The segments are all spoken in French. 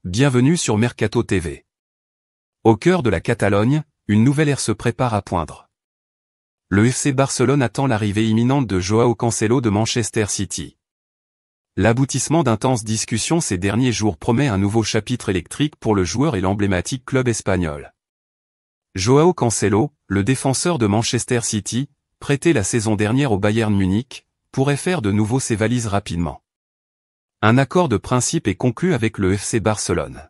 Bienvenue sur Mercato TV. Au cœur de la Catalogne, une nouvelle ère se prépare à poindre. Le FC Barcelone attend l'arrivée imminente de Joao Cancelo de Manchester City. L'aboutissement d'intenses discussions ces derniers jours promet un nouveau chapitre électrique pour le joueur et l'emblématique club espagnol. Joao Cancelo, le défenseur de Manchester City, prêté la saison dernière au Bayern Munich, pourrait faire de nouveau ses valises rapidement. Un accord de principe est conclu avec le FC Barcelone.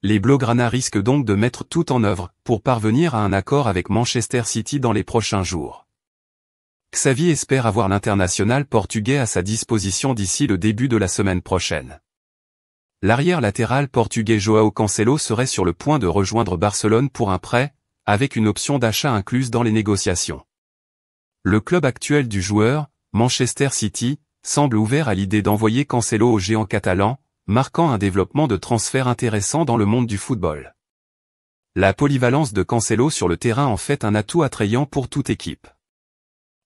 Les Blaugrana risquent donc de mettre tout en œuvre pour parvenir à un accord avec Manchester City dans les prochains jours. Xavi espère avoir l'international portugais à sa disposition d'ici le début de la semaine prochaine. L'arrière latéral portugais Joao Cancelo serait sur le point de rejoindre Barcelone pour un prêt, avec une option d'achat incluse dans les négociations. Le club actuel du joueur, Manchester City, semble ouvert à l'idée d'envoyer Cancelo au géant catalan, marquant un développement de transfert intéressant dans le monde du football. La polyvalence de Cancelo sur le terrain en fait un atout attrayant pour toute équipe.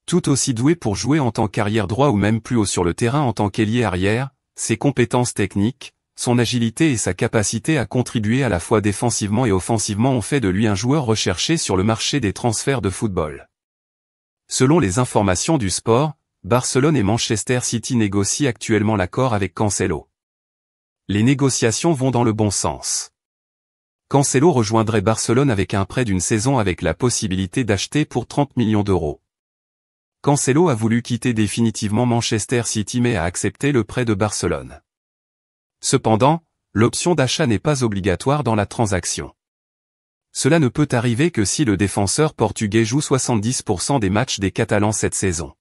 Tout aussi doué pour jouer en tant qu'arrière droit ou même plus haut sur le terrain en tant qu'ailier arrière, ses compétences techniques, son agilité et sa capacité à contribuer à la fois défensivement et offensivement ont fait de lui un joueur recherché sur le marché des transferts de football. Selon les informations du Sport, Barcelone et Manchester City négocient actuellement l'accord avec Cancelo. Les négociations vont dans le bon sens. Cancelo rejoindrait Barcelone avec un prêt d'une saison avec la possibilité d'acheter pour 30 millions d'euros. Cancelo a voulu quitter définitivement Manchester City mais a accepté le prêt de Barcelone. Cependant, l'option d'achat n'est pas obligatoire dans la transaction. Cela ne peut arriver que si le défenseur portugais joue 70% des matchs des Catalans cette saison.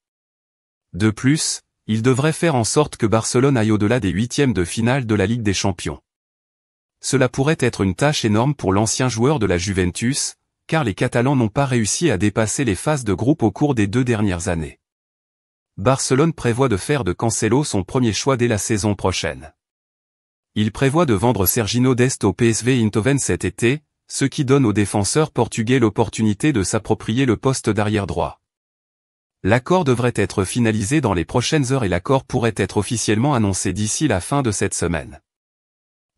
De plus, il devrait faire en sorte que Barcelone aille au-delà des huitièmes de finale de la Ligue des Champions. Cela pourrait être une tâche énorme pour l'ancien joueur de la Juventus, car les Catalans n'ont pas réussi à dépasser les phases de groupe au cours des 2 dernières années. Barcelone prévoit de faire de Cancelo son premier choix dès la saison prochaine. Il prévoit de vendre Serginho Dest au PSV Eindhoven cet été, ce qui donne au défenseur portugais l'opportunité de s'approprier le poste d'arrière droit. L'accord devrait être finalisé dans les prochaines heures et l'accord pourrait être officiellement annoncé d'ici la fin de cette semaine.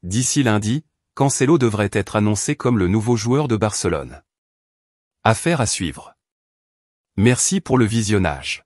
D'ici lundi, Cancelo devrait être annoncé comme le nouveau joueur de Barcelone. Affaire à suivre. Merci pour le visionnage.